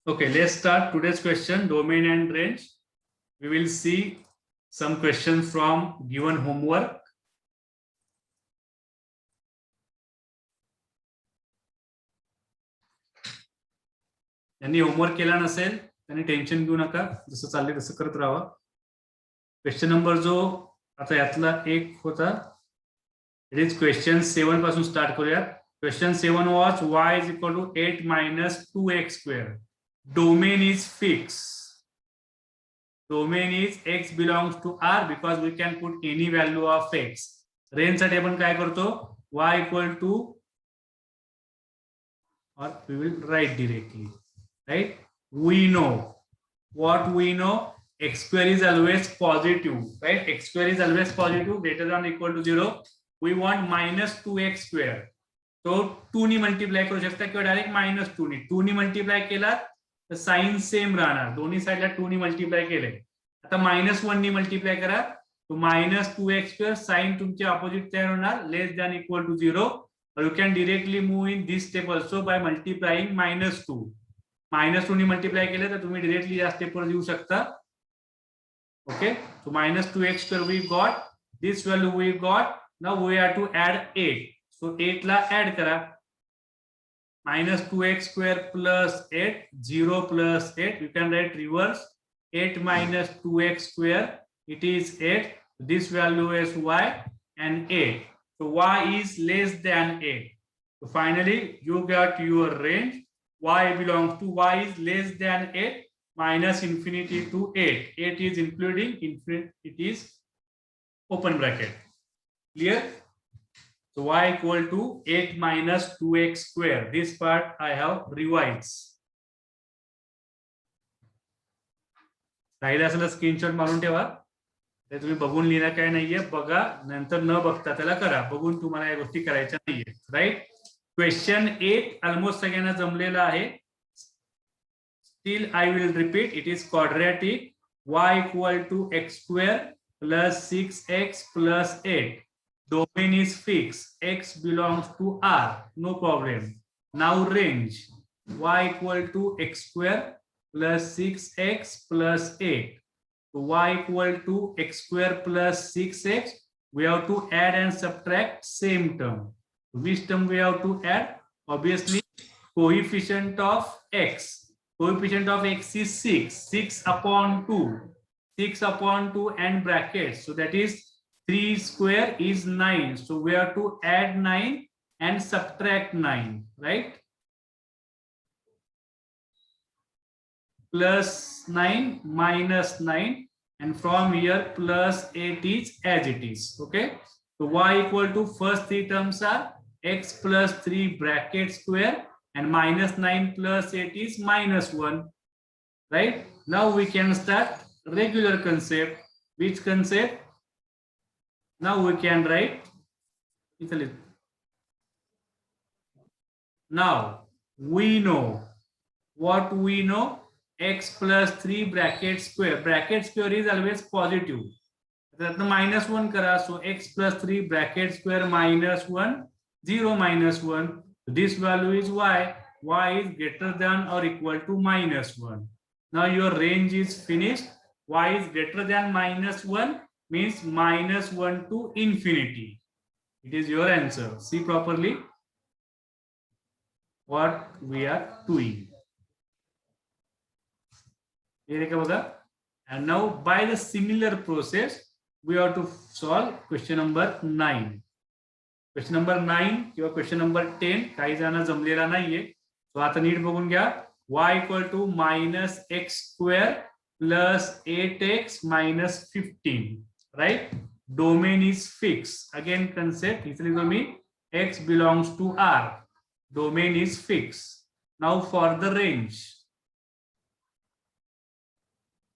Okay, let's start today's question, domain and range. We will see some questions from given homework. यांनी homework केला नसेल त्यांनी tension घेऊ नका, जसं चाललंय तसं करत राहा. क्वेश्चन नंबर जो आता यातला एक होता, इट इज क्वेश्चन 7 पासून स्टार्ट करूयात. Question 7 was y is equal to 8 minus 2x square. Domain is fixed. Domain is x belongs to R because we can put any value of x. Range साठी आपण काय करतो, y equal to, or we will write directly, right? We know what we know, x square is always positive, right? X square is always positive, greater than or equal to 0. We want minus 2x square. तो 2 नी multiply करू शकता किंवा direct minus 2 नी. 2 नी multiply केला तर sign same राहणार, दोन्ही साइडला 2 नी multiply केले. आता -1 नी मल्टिप्लाय करा तो -2x square, साइन तुमचे ऑपोजिट तयार होणार, less than equal to 0. or you can directly move in this step also by multiplying -2. -2 knee multiply केले तर तुम्ही डायरेक्टली या स्टेप वर येऊ शकता. Okay, so -2x square we got, this value we got. Now we have to add 8. So 8 La add करा, -2x square plus 8, 0 plus 8, you can write reverse. 8 minus 2x square, it is 8. This value is y and 8. So y is less than 8. So finally you got your range. Y belongs to, y is less than 8 minus infinity to 8. 8 is including infinity, it is open bracket. Clear? So y equal to 8 minus 2x square. This part I have revised. राहिलं असलं screenshot मारून ठेवा, ते तुम्ही बघून लिहिणार काय नाहीये, बघा नंतर न बघता त्याला करा, बघून तुम्हाला या गोष्टी करायच्या नाहीये, राईट. क्वेश्चन 8 ऑलमोस्ट सगळ्यांना जमलेला आहे. Still I will repeat, it is quadratic. y equal to x square plus 6x plus 8. Domain is fixed, x belongs to R, no problem. Now range, y equal to x square plus 6x plus 8. So y equal to x square plus 6x, we have to add and subtract same term. Which term we have to add? Obviously coefficient of x. Coefficient of x is 6. 6 upon 2. 6 upon 2 and brackets. So that is 3 square is 9. So we have to add 9 and subtract 9, right? Plus 9 minus 9, and from here plus 8 is as it is. Okay, so y equal to, first three terms are x plus 3 bracket square and -9 plus 8 is -1, right? Now we can start regular concept. Which concept? Now we can write, now we know what we know, x plus 3 bracket square. Bracket square is always positive. -1 kara, so x plus 3 bracket square -1, 0 -1. This value is y. Y is greater than or equal to -1. Now your range is finished. Y is greater than -1 means -1 to infinity. It is your answer. See properly what we are doing. And now by the similar process we have to solve question number 9. Question number 9 किंवा question number 10 काही जण जमलेला नाहीये, सो आता NEET बघून घ्या. y equal to -x square plus 8x minus 15, right? Domain is fixed. Again concept, इसलिए तुम्ही x belongs to R. Domain is fixed. Now for the range.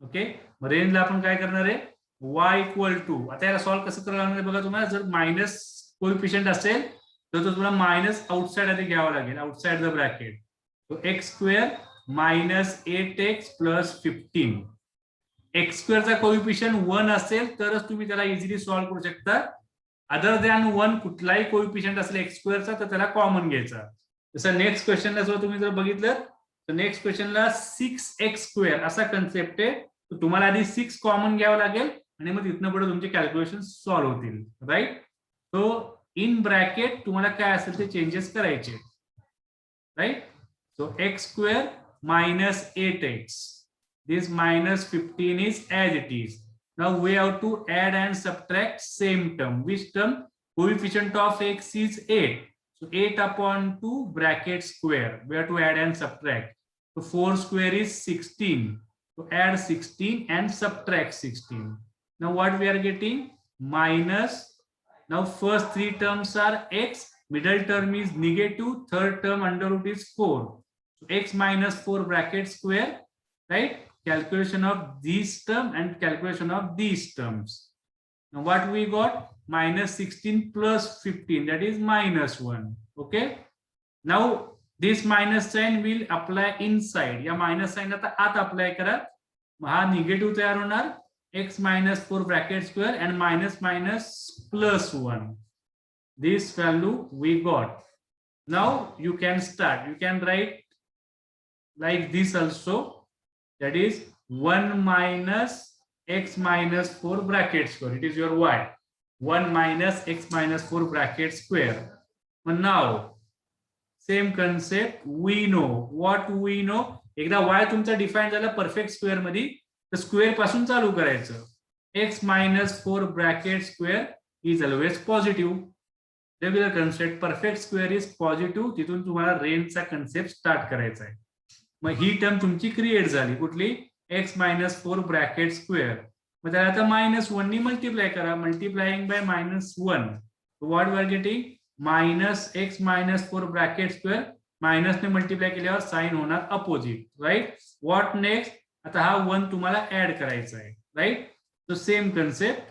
Okay, range ला आपण काय करणार आहे, y इक्वल टू, आता याला सॉल्व कसं करणार बघा. तुम्हाला जर मायनस कोएफिशिएंट असेल तर तो तुम्हाला मायनस आउटसाइड आधी घ्यावा लागेल, आउटसाइड द ब्रॅकेट. तो x square minus 8x plus 15. x square चा कोएफिशिएंट 1 असेल तरच तुम्ही त्याला इझिली सॉल्व करू शकता. अदर दॅन 1 कुठलाही कोएफिशिएंट असेल x स्क्वेअरचा तर त्याला कॉमन घ्यायचा. जसं नेक्स्ट क्वेश्चनला सुद्धा तुम्ही जर बघितलं तर नेक्स्ट क्वेश्चनला 6x² असा कन्सेप्ट आहे. तुम्हाला आधी 6 कॉमन घ्यावं लागेल आणि मग तिथनं पुढे तुमचे कॅल्क्युलेशन सॉल्व्ह होतील. राईट. सो इन ब्रॅकेट तुम्हाला काय असेल ते चेंजेस करायचे. Right. So x² minus 8x. This minus 15 is as it is. Now we have to add and subtract same term. Which term? Coefficient of x is 8. So 8 upon 2 bracket square. We have to add and subtract. So 4 square is 16. So add 16 and subtract 16. Now what we are getting? Minus. Now first three terms are x. Middle term is negative. Third term under root is 4. So x minus 4 bracket square. Right? Calculation of these term and calculation of these terms. Now what we got? Minus 16 plus 15, that is minus 1. Okay. Now this minus sign will apply inside. या minus sign आता आत apply करा. हा negative तयार होणार. x minus 4 bracket square and minus minus plus 1. This value we got. Now you can start. You can write like this also. That is 1 minus x minus 4 bracket square. It is your y. 1 minus x minus 4 bracket square. But now same concept we know. What we know? एकदा y तुमचा define झाला perfect square मध्ये तर square पासून चालू करायचं. x minus 4 bracket square is always positive. Regular concept perfect square is positive. तिथून तुम्हाला रेंजचा कन्सेप्ट स्टार्ट करायचा आहे. मग ही टर्म तुमची क्रिएट झाली कुठली? x minus 4 bracket square. मग त्याला आता -1 नी मल्टिप्लाय करा. Multiplying by -1. What we are getting? minus x minus 4 bracket square. Minus ने मल्टिप्लाय केल्यावर साइन होणार अपोजिट. राईट. What next? आता हा 1 तुम्हाला ऍड करायचा आहे. Right. So same concept.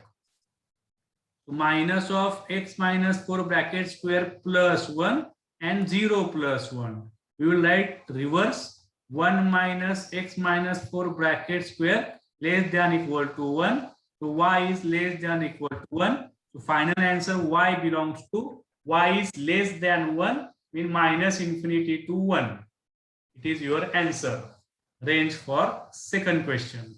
minus of x minus 4 bracket square plus 1 and 0 plus 1. We will write reverse. 1 minus x minus 4 bracket square less than equal to 1. So y is less than equal to 1. So final answer y belongs to y is less than 1 mean minus infinity to 1. It is your answer. Range for second question.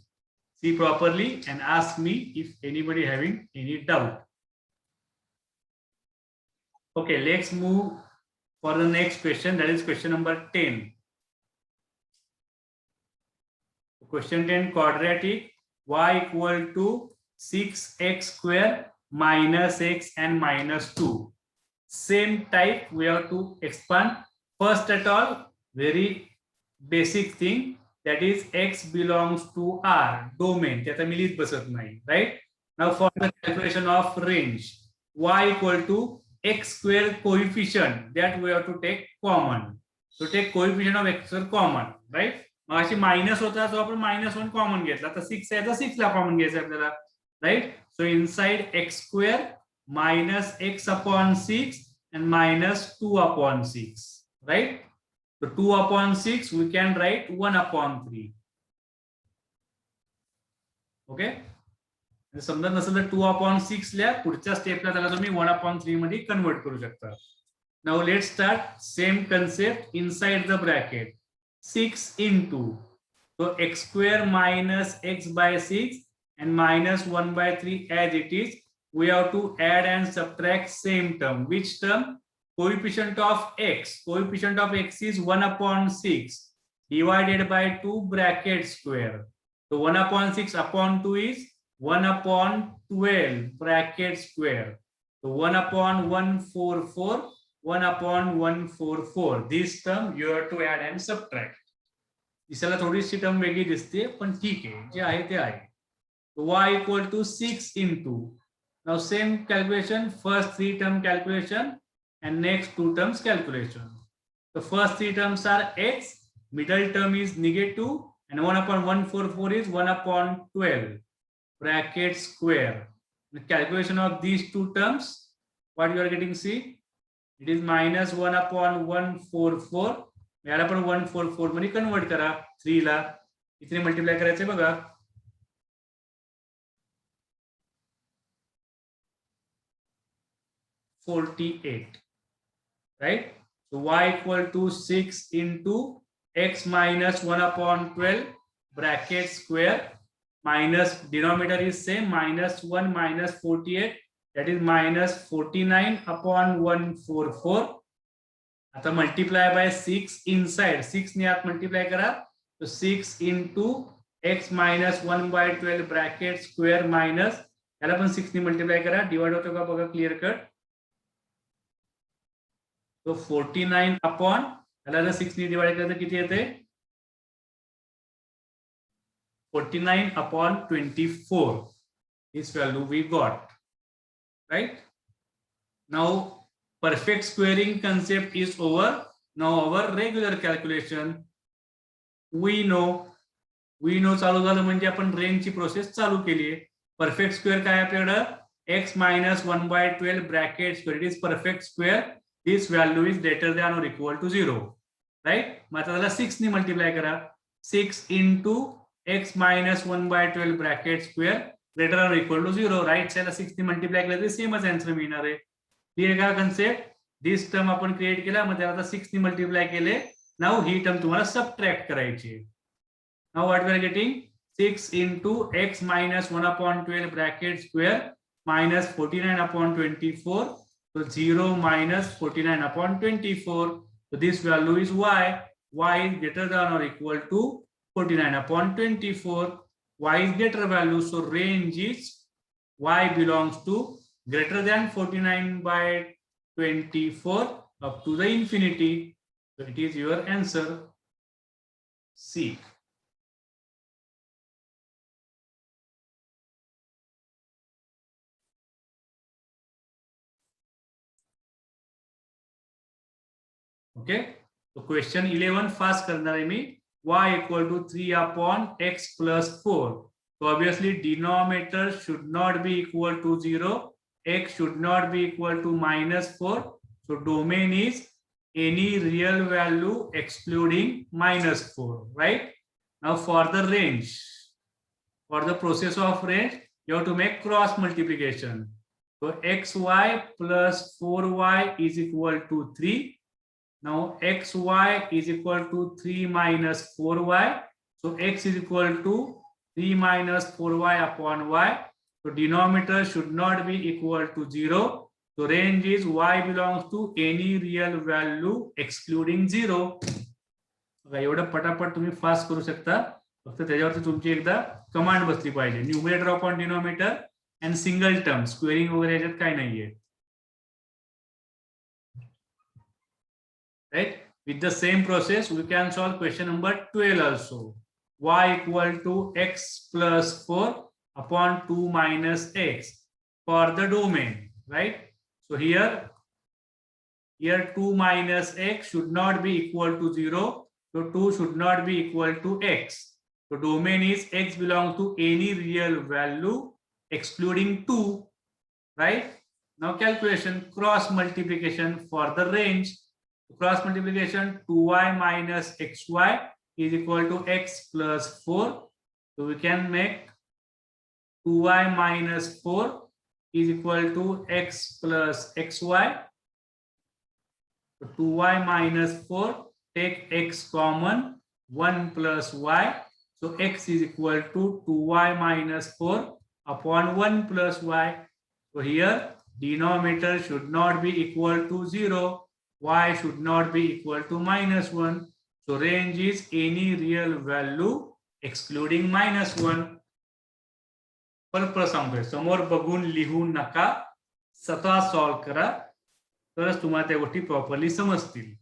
See properly and ask me if anybody having any doubt. Okay, let's move for the next question. That is question number 10. Question 10, quadratic y equal to 6x square minus x and minus 2. Same type we have to expand. First at all, very basic thing, that is x belongs to R domain. त्याचा मी लिहित बसत नाही. Right? Now for the calculation of range, y equal to x square coefficient, that we have to take common. So take coefficient of x square common. Right? Mug minus होता तो आपण -1 common घेतला. तर 6 आहे तर 6 ला कॉमन घ्यायचं आपल्याला. Right. So inside x square minus x upon 6 and minus 2 upon 6. Right. So 2 upon 6 we can write 1 upon 3. Okay. समजा नसेल तर 2 upon 6 ल्या पुढच्या स्टेपला त्याला तुम्ही 1 upon 3 मध्ये कन्वर्ट करू शकता. Now let's start same concept inside the bracket. 6 into, so x square minus x by 6 and minus 1 by 3 as it is. We have to add and subtract same term. Which term? Coefficient of x. Coefficient of x is 1 upon 6 divided by 2 bracket square. So 1 upon 6 upon 2 is 1 upon 12 bracket square. So 1 upon 144. 1 upon 144. This term you have to add and subtract. दिसायला थोडीशी term वेगळी दिसते पण ठीक आहे. जे आहे ते आहे. y equal to 6 into. Now same calculation. First 3 term calculation and next 2 terms calculation. The first 3 terms are x. Middle term is negative and 1 upon 144 is 1 upon 12 bracket square. The calculation of these 2 terms, what you are getting? See. It is minus 1 upon 144. याला पण 144 मध्ये convert करा. 3 ला इथे multiply करायचंय बघा. 48. Right? So y equal to 6 into x minus 1 upon 12 bracket square minus denominator is same minus 1 minus 48 that is minus 49 upon 144. आता multiply by 6 inside 6 ने आत multiply करा तो 6 into x minus 1 by 12 bracket square minus याला पण 6 ने multiply करा divide होतो का बघा clear cut. तो 49 upon याला जर 6 ने divide केलं तर किती येते 49 upon 24. This value we got, right? Now perfect squaring concept is over. Now our regular calculation we know चालू झालं म्हणजे आपण रेंज ची प्रोसेस चालू केली आहे. परफेक्ट स्क्वेअर काय आपल्याकडे x minus 1 by 12 bracket square. It is perfect square. This value is greater than or equal to 0, right? मग आता त्याला 6 ने मल्टिप्लाय करा 6 into x minus 1 by 12 bracket square greater than or equal to 0. Right साइडला 6 ने multiply केलं तर सेमच answer मिळणार आहे. क्लियर का कन्सेप्ट? दिस टर्म आपण क्रिएट केला मग त्याला 6 ने मल्टिप्लाय केले. नाउ ही टर्म तुम्हाला सबट्रॅक्ट करायची आहे. Now what we are getting 6 into x minus 1 upon 12 bracket square minus 49 upon 24. So 0 minus 49 upon 24. So this value is y. Y is greater than or equal to 49 upon 24. Y is greater value. So range is y belongs to greater than 49 by 24 up to the infinity. So it is your answer C. Okay. So question 11 fast करणार आहे मी. Y equal to 3 upon x plus 4. So obviously denominator should not be equal to 0. X should not be equal to minus 4. So domain is any real value excluding minus 4, right? Now for the range, for the process of range, you have to make cross multiplication. So xy plus 4y is equal to 3. Now xy is equal to 3 minus 4y. So x is equal to 3 minus 4y upon y. So denominator should not be equal to 0. So range is y belongs to any real value excluding 0. एवढं पटापट तुम्ही fast करू शकता. फक्त त्याच्यावरती तुमची एकदा command बसली पाहिजे. Numerator upon denominator and single term squaring वगैरे याच्यात काय नाहीये. Right? With the same process, we can solve question number 12 also. Y equal to x plus 4 upon 2 minus x for the domain, right? So here 2 minus x should not be equal to 0. So 2 should not be equal to x. So domain is x belongs to any real value excluding 2, right? Now calculation cross multiplication for the range. Cross multiplication 2y minus xy is equal to x plus 4. So we can make 2y minus 4 is equal to x plus xy. So 2y minus 4, take x common, 1 plus y. So x is equal to 2y minus 4 upon 1 plus y. So here denominator should not be equal to 0. Y should not be equal to minus 1. So range is any real value excluding minus 1. परत सांगतोय समोर बघून लिहू नका, स्वतः solve करा तरच तुम्हाला त्या गोष्टी प्रॉपरली समजतील.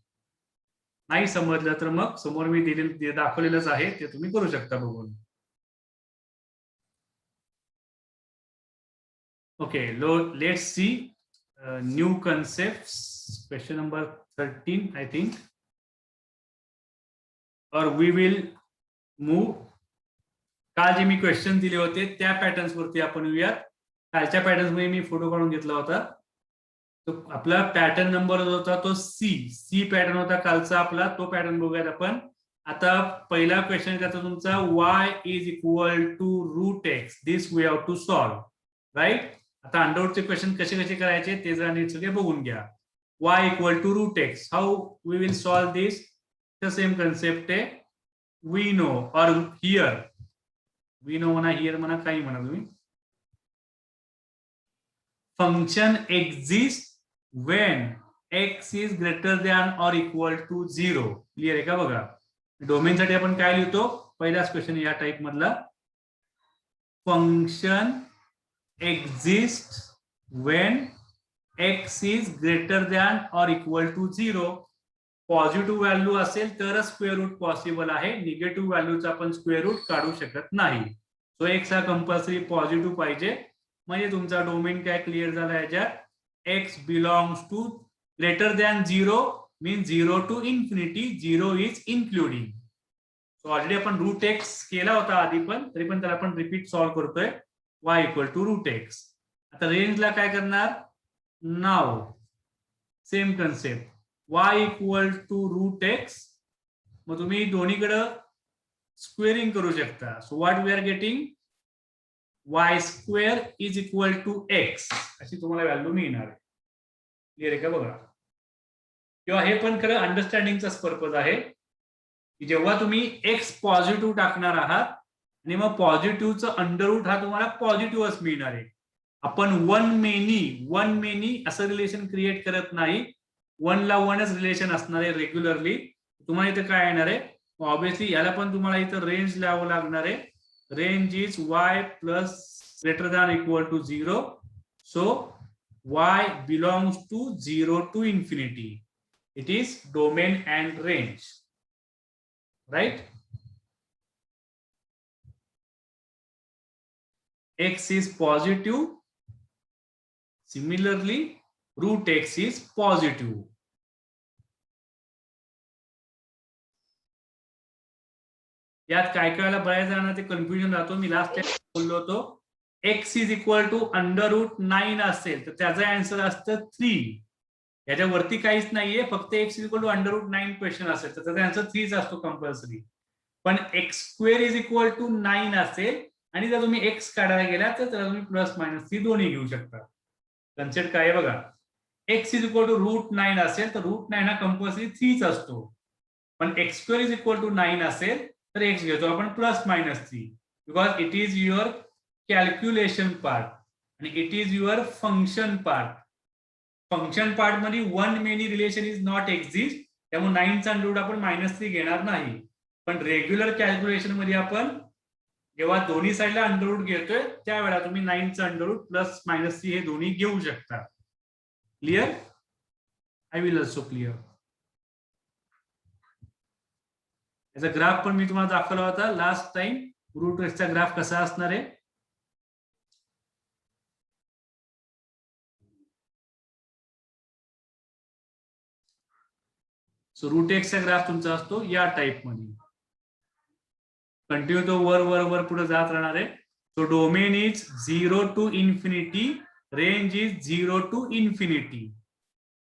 नाही समजलं तर मग समोर मी दिलेलं दाखवलेलंच आहे ते तुम्ही करू शकता बघून. Okay, let's see new concepts. Question number 13, I think, or we will move. काल जे मी क्वेश्चन दिले होते त्या पॅटर्न्स वरती आपण येऊयात. कालच्या पॅटर्न्स मध्ये मी फोटो काढून घेतला होता. तो आपला पॅटर्न नंबर होता तो सी पॅटर्न होता कालचा आपला. तो पॅटर्न बघूयात आपण. आता पहिला क्वेश्चन त्याचा तुमचा y is equal to root x. This we have to solve, right? आता अंडररूटचे क्वेश्चन कसे कसे करायचे ते जरा नीट सगळे बघून घ्या. Y equal to root x. How we will solve this? Same concept आहे. We know or here, we know म्हणा, हियर म्हणा, काही म्हणा तुम्ही. Function exist when x is greater than or equal to 0. Clear आहे का? बघा, डोमेनसाठी आपण काय लिहितो, पहिलाच क्वेश्चन या टाइप मधला. Function exist when x is greater than or equal to 0. Positive value असेल तरच स्क्वेअर रूट पॉसिबल आहे, निगेटिव्ह व्हॅल्यूचा आपण स्क्वेअर रूट काढू शकत नाही. सो एक्स हा कंपल्सरी पॉझिटिव्ह पाहिजे. म्हणजे तुमचा डोमेन काय क्लिअर झाला याच्यात. X belongs to greater than 0 mean 0 to infinity, 0 is including. So already आपण रूट एक्स केला होता आधी पण, तरी पण त्याला आपण रिपीट सॉल्व्ह करतोय. Y equal to root X. आता रेंजला काय करणार, now same concept, Y equal to root X. मग तुम्ही दोन्हीकडे स्क्वेअरिंग करू शकता. So what we are getting, Y square is equal to X, अशी तुम्हाला व्हॅल्यू मिळणार आहे. क्लिअर आहे का? बघा, किंवा हे पण खरं अंडरस्टँडिंगचाच पर्पज आहे की जेव्हा तुम्ही एक्स पॉझिटिव्ह टाकणार आहात आणि मग पॉझिटिव्हचं अंडररूट हा तुम्हाला पॉझिटिव्हच मिळणार आहे. आपण वन मेनी असं रिलेशन क्रिएट करत नाही. 1 ला 1च रिलेशन असणार आहे रेग्युलरली. तुम्हाला इथं काय येणार आहे, ऑब्विसली याला पण तुम्हाला इथं रेंज लिहावं लागणार आहे. Range is y plus greater than equal to 0. So y belongs to 0 to infinity. It is domain and range, right? X is positive. Similarly, root x is positive. यात काय काय वेळेला बऱ्याच जणांना ते कन्फ्युजन राहतो. मी लास्ट टाइम बोललो होतो, एक्स इज इक्वल टू √9 असेल तर त्याचं आन्सर असतं 3. याच्यावरती काहीच नाहीये, फक्त x is equal to √9 question असेल तर त्याचा आन्सर 3च असतो कंपल्सरी. पण x square is equal to 9 असेल आणि जर तुम्ही एक्स काढायला गेला तर त्याला तुम्ही प्लस मायनस 3 दोन्ही घेऊ शकता. कन्सेप्ट काय आहे बघा, एक्स इज इक्वल टू √9 असेल तर √9 हा कंपल्सरी 3च असतो. पण x square is equal to 9 असेल तर एक्स घेतो आपण plus minus 3, because it is your calculation part आणि it is your function part. Function part मध्ये one many relation is not exist, त्यामुळे 9चा अंडररूट आपण -3 घेणार नाही. पण रेग्युलर कॅल्क्युलेशन मध्ये आपण जेव्हा दोन्ही साईडला अंडररूट घेतोय त्यावेळेला तुम्ही 9चा अंडररूट प्लस -3 हे दोन्ही घेऊ शकता. Clear? I will also clear. याचा ग्राफ पण मी तुम्हाला दाखवला होता लास्ट टाइम. रूट एक्सचा ग्राफ कसा असणार आहे. सो रूट एक्सचा ग्राफ तुमचा असतो या टाइप मध्ये, कंटिन्यू तो वर वर वर पुढे जात राहणार आहे. So domain is 0 to infinity, range is 0 to infinity.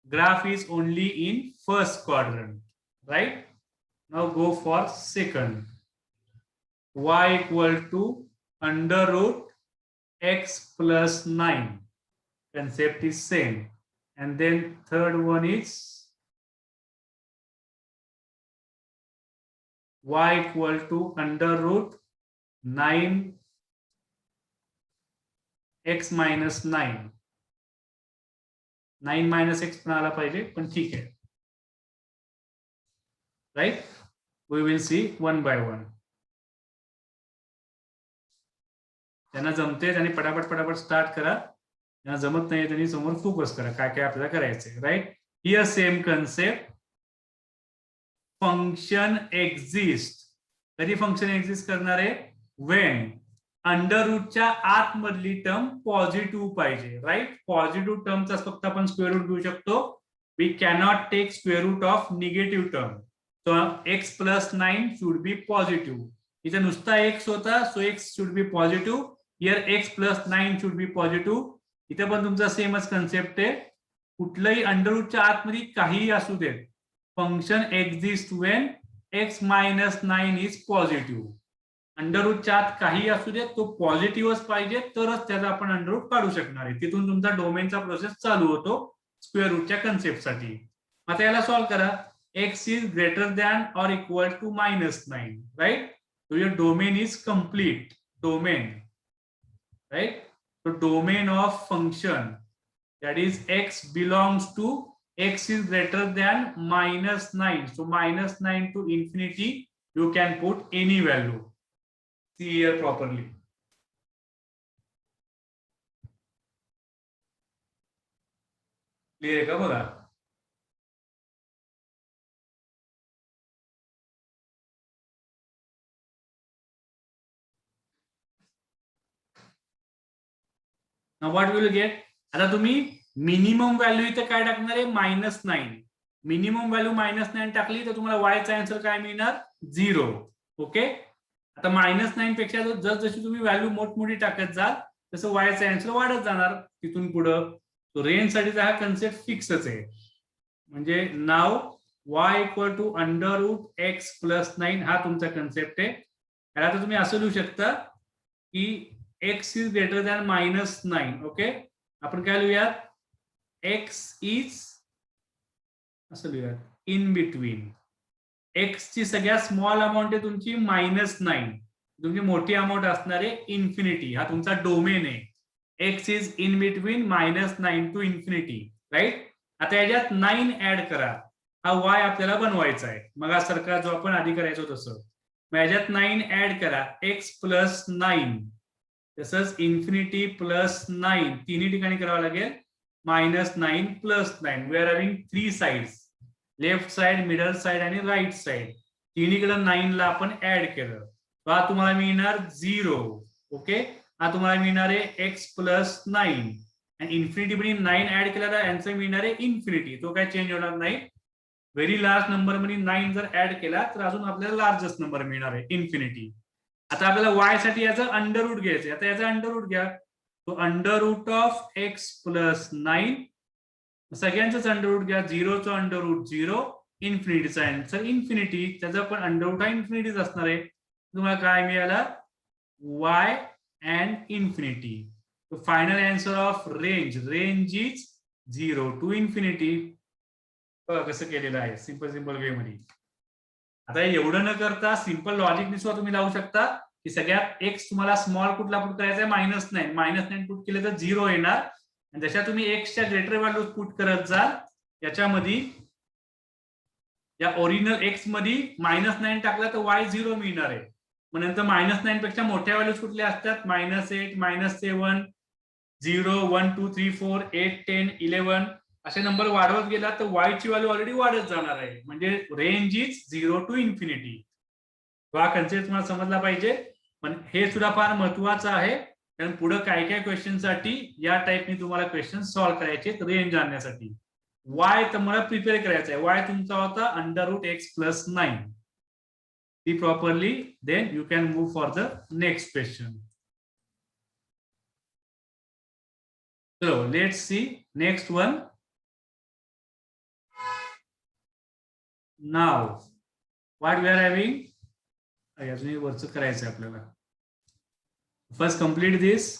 Graph is only in first quadrant, right? Now go for second. Y equal to √x plus 9. Concept is same. And then third one is y equal to √9x minus 9. 9 minus x पण आला पाहिजे, पण ठीक आहे. Right? We will see one by one. त्यांना जमते त्यांनी पटापट स्टार्ट करा, त्यांना जमत नाही त्यांनी समोर फोकस करा काय काय आपल्याला करायचंय. Right? Here same concept. Function exist. कधी फंक्शन एक्झिस्ट करणार आहे, वेन अंडररूटच्या आतमधली टर्म पॉझिटिव्ह पाहिजे. राईट? पॉझिटिव्ह टर्मचा फक्त आपण स्क्वेअर रूट घेऊ शकतो. We cannot take square root of negative term. So x plus 9 should be positive. इथे नुसता x होता, so x should be positive. Here x plus 9 should be positive. इथे पण तुमचा सेमच कन्सेप्ट आहे. कुठलंही अंडररूटच्या आतमध्ये काहीही असू देत, function exist when x minus 9 is positive. अंडररूटच्या आत काही असू देत, तो पॉझिटिव्हच पाहिजे तरच त्याचा आपण अंडररूट काढू शकणार आहे. तिथून तुमचा डोमेनचा प्रोसेस चालू होतो स्क्वेअर रूटच्या कन्सेप्टसाठी. आता याला सॉल्व्ह करा. x is greater than or equal to -9, right? So your domain is complete domain, right? So domain of function, that is x belongs to x is greater than -9. So -9 to infinity, you can put any value. See here properly. Clear आहे का बघा. Now what will you get? आता तुम्ही minimum value इथे काय टाकणार आहे? -9. Minimum value -9 टाकली तर तुम्हाला y चा आन्सर काय मिळणार? 0. ओके. आता -9 पेक्षा जशी तुम्ही व्हॅल्यू मोठमोठी टाकत जाल तसं y चा आन्सर वाढत जाणार तिथून पुढं. तो रेंज साठी हा कन्सेप्ट फिक्सच आहे. म्हणजे नाव y इक्वल टू √x + 9 हा तुमचा कन्सेप्ट आहे. याला तर तुम्ही असं लिहू शकता की x is greater than -9. Okay. आपण काय लिहूयात? x इज असं लिहूयात इन बिटवीन. x ची सगळ्यात स्मॉल अमाऊंट आहे तुमची -9. तुमची मोठी अमाऊंट असणार आहे इन्फिनिटी. हा तुमचा डोमेन आहे. x is in between -9 to infinity, right. आता याच्यात 9 ऍड करा. हा y आपल्याला बनवायचा आहे. मग सारखा जो आपण आधी करायचो तसं. मग याच्यात 9 ऍड करा. x + 9 तसंच इन्फिनिटी +9 तिन्ही ठिकाणी करावं लागेल. -9 + 9. We are having 3 sides, left side, middle side आणि राईट साइड. तिन्हीकडे 9 ला आपण ऍड केलं. हा तुम्हाला मिळणार 0. ओके. हा तुम्हाला मिळणार आहे x + 9 आणि इन्फिनिटी मध्ये 9 ऍड केला तर आन्सर मिळणार आहे इन्फिनिटी. तो काय चेंज होणार नाही. व्हेरी लार्ज नंबर मध्ये 9 जर ऍड केला तर अजून आपल्याला लार्जेस्ट नंबर मिळणार आहे इन्फिनिटी. आता आपल्याला y साठी याचं अंडररूट घ्यायचं. आता याचा अंडररूट घ्या. तो √(x + 9) सगळ्यांचंच अंडररूट घ्या. 0चं अंडररूट 0, इन्फिनिटीचा आन्सर इन्फिनिटी. त्याचा पण अंडररूट हा इन्फिनिटीच असणार आहे. तुम्हाला काय मिळालं? y and infinity. So final answer of range is 0 to infinity. कसं केलेलं आहे सिंपल वे मध्ये. आता एवढं न करता सिंपल लॉजिकने सुद्धा तुम्ही लावू शकता की सगळ्यात x तुम्हाला स्मॉल कुठला पुट करायचा आहे? -9. -9 पुट केलं तर 0 येणार. आणि जशा तुम्ही x च्या ग्रेटर व्हॅल्यू पुट करत जाल याच्यामध्ये या ओरिजिनल x मध्ये -9 टाकला तर y 0 मिळणार आहे. मग नंतर -9 पेक्षा मोठ्या व्हॅल्यूज कुठल्या असतात? -8, -7, 0, 1, 2, 3, 4, 8, 10, 11 असे नंबर वाढवत गेला तर y ची व्हॅल्यू ऑलरेडी वाढत जाणार आहे. म्हणजे रेंज इज 0 to इन्फिनिटी. हा कन्सेप्ट तुम्हाला समजला पाहिजे. पण हे सुद्धा फार महत्वाचं आहे कारण पुढे काय काय क्वेश्चन साठी या टाइपने तुम्हाला क्वेश्चन सॉल्व्ह करायचे रेंज आणण्यासाठी. y तुम्हाला प्रिपेअर करायचा आहे. y तुमचा होता √x + 9. See properly, then you can move for the next question. So let's see next one. Now what we are having? अजूनही वरचं करायचं आपल्याला. First complete this.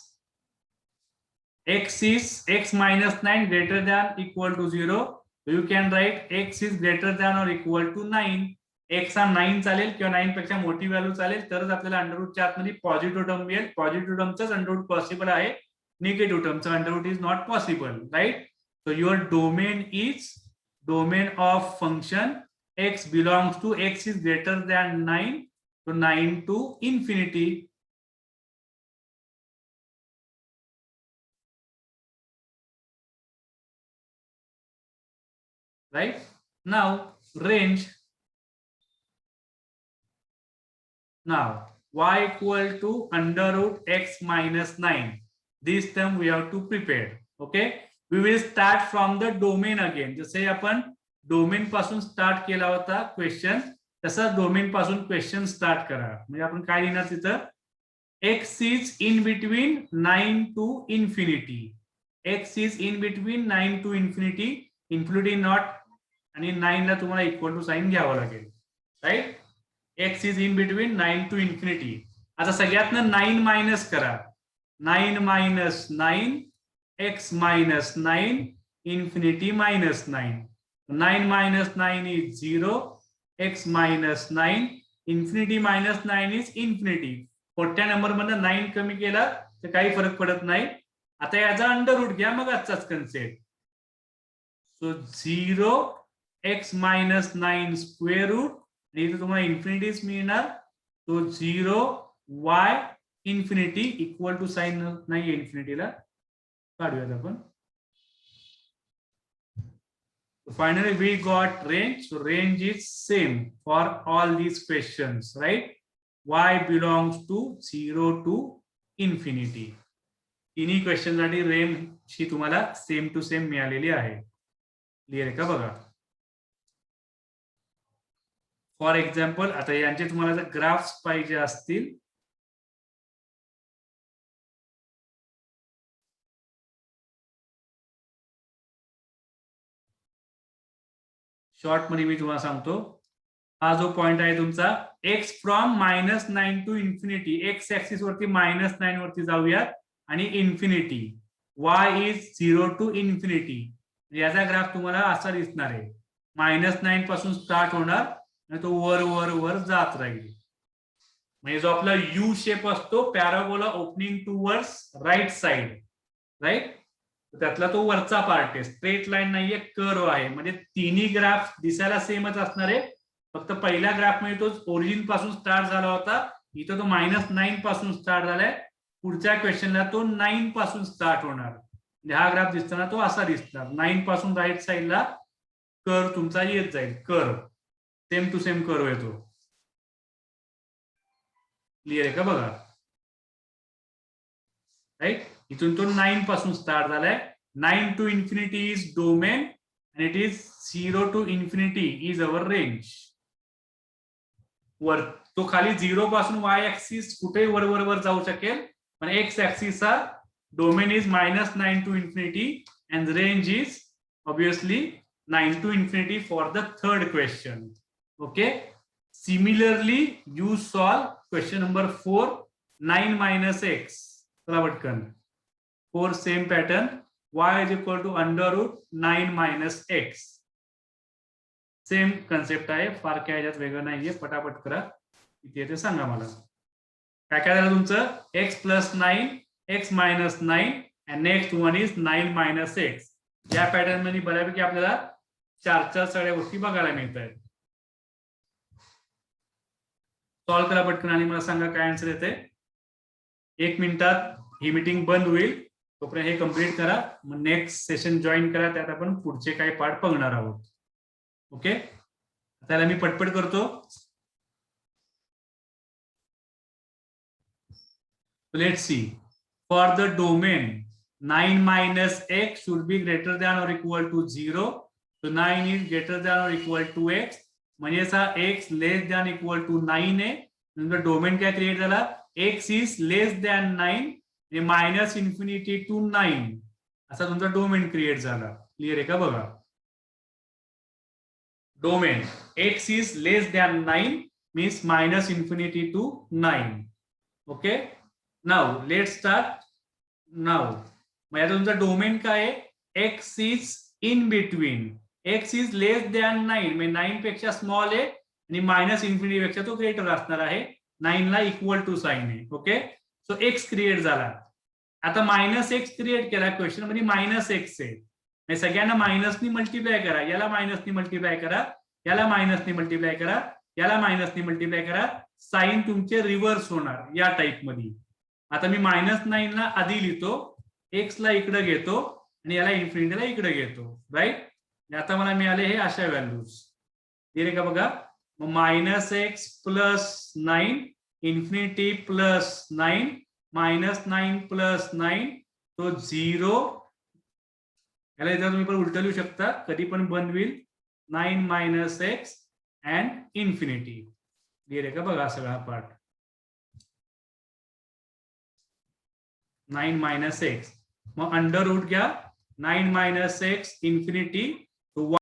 X - 9 greater than equal to 0. So you can write x is greater than or equal to 9. x हा 9 चालेल किंवा 9 पेक्षा मोठी value चालेल तरच आपल्याला अंडररूटच्या आतमध्ये पॉझिटिव्ह टर्म मिळेल. पॉझिटिव्ह टर्मचाच अंडररूट पॉसिबल आहे. निगेटिव्ह टर्मचा underroot is not possible, right. So your domain is domain of function x belongs to x is greater than 9, so 9 to infinity. Right. Now range. Now y equal to √x - 9. This term we have to prepare. Okay. We will start from the domain again. जसे आपण domain पासून start केला होता question तसा domain पासून question start करा. म्हणजे आपण काय लिहिणार तिथं? x is in between 9 to infinity. x is in between 9 to infinity. Infinity not आणि 9 ला तुम्हाला इक्वल टू साइन घ्यावं लागेल, right. x is in between 9 to infinity. आता सगळ्यातनं 9 मायनस करा. 9 - 9, x - 9, infinity -9. 9 minus 9 is 0, x minus 9, infinity minus 9 is infinity. मोठ्या number मधनं 9 कमी केला तर काही फरक पडत नाही. आता याचा अंडर रूट घ्या, मग आजचाच concept. So 0 x minus 9 square root, आणि इथे तुम्हाला इन्फिनिटीज मिळणार. तो 0 y infinity equal to sign नाही इन्फिनिटीला, काढूयात आपण. Finally, we got range. So range is same for all these questions, right? Y belongs to 0 to infinity. तिन्ही क्वेश्चन साठी रेंज ही तुम्हाला सेम टू सेम मिळालेली आहे. क्लिअर आहे का बघा. फॉर एक्झाम्पल आता यांचे तुम्हाला जर ग्राफ्स पाहिजे असतील, शॉर्ट मध्ये मी तुम्हाला सांगतो. हा जो पॉइंट आहे तुमचा x from -9 to infinity, x axis वरती -9 वरती जाऊयात आणि infinity, y is 0 to infinity. याचा ग्राफ तुम्हाला असा दिसणार आहे. -9 पासून स्टार्ट होणार आणि तो वर वर वर जात राहील. म्हणजे जो आपला यू शेप असतो, parabola opening towards right side, right, त्यातला तो वरचा पार्ट आहे. स्ट्रेट लाईन नाहीये, कर्व आहे. म्हणजे तिन्ही ग्राफ दिसायला सेमच असणार आहे. फक्त पहिल्या ग्राफ मध्ये तो ओरिजिन पासून स्टार्ट झाला होता, इथं तो -9 पासून स्टार्ट झालाय. पुढच्या क्वेश्चनला तो 9 पासून स्टार्ट होणार. म्हणजे हा ग्राफ दिसताना तो असा दिसणार. 9 पासून राईट साइडला कर्व तुमचा येत जाईल. Curve same to same curve येतो. क्लिअर आहे का बघा. राईट, इथून तो 9 पासून स्टार्ट झालाय. 9 टू इन्फिनिटी इज डोमेन आणि it is 0 to infinity is our range. वर तो खाली 0 पासून y ऍक्सिस कुठे वर वर वर जाऊ शकेल, पण x ऍक्सिसचा domain is -9 to infinity and range is obviously 9 to infinity for the third question. Okay, similarly you solve question number 4, 9 minus x. चला पटकन 4 same pattern. y is equal to √9 minus x. Same concept आहे, फार काय याच्यात वेगळं नाहीये. पटापट करा, किती येते सांगा मला. काय काय झालं तुमचं, x + 9, x - 9 and next one is 9 minus x. या पॅटर्न मध्ये बऱ्यापैकी आपल्याला 4 सगळ्या गोष्टी बघायला मिळत आहेत. सॉल्व करा पटकन आणि मला सांगा काय आन्सर येते. 1 मिनिटात ही मीटिंग बंद होईल, तोपर्यंत हे कम्प्लीट करा. मग नेक्स्ट सेशन जॉईन करा, त्यात आपण पुढचे काही पार्ट बघणार आहोत. ओके, त्याला मी पटपट करतो. Let's see. For the domain 9 minus x should be greater than or equal to 0. So 9 is greater than or equal to x. म्हणजे असा x less than equal to 9 आहे. नंतर डोमेन काय क्रिएट झाला, x is less than 9 -infinity to 9 असा तुमचा domain create झाला. Clear आहे का बघा. Domain x is less than 9 means -infinity to 9. Okay, now let start. Now मग आता तुमचा डोमेन काय आहे, x is in between. x is less than 9 म्हणजे 9 पेक्षा स्मॉल आहे आणि -इन्फिनिटी पेक्षा तो ग्रेटर असणार आहे. 9 ला इक्वल टू साइन आहे. ओके, सो x क्रिएट झाला. आता -x क्रिएट केला क्वेश्चन मध्ये -x आहे. सगळ्यांना मायनसनी मल्टिप्लाय करा, याला मायनसनी मल्टिप्लाय करा, याला मायनसनी मल्टिप्लाय करा, याला मायनसनी मल्टिप्लाय करा. साइन तुमचे रिव्हर्स होणार या टाइप मध्ये. आता मी -9 ला आधी लिहितो, x ला इकडे घेतो आणि याला इन्फिनिटीला इकडे घेतो. राईट, आता मला मिळाले हे अशा व्हॅल्यूज. दिले का बघा. मग -x + 9 इन्फिनिटी + 9 -9 + 9 तो 0. याला इथं तुम्ही पण उलट लिहू शकता, कधी पण बंद होईल. 9 minus x and infinity. Clear आहे का बघा सगळा पार्ट. 9 minus x. मग अंडर रूट घ्या. 9 minus x इन्फिनिटी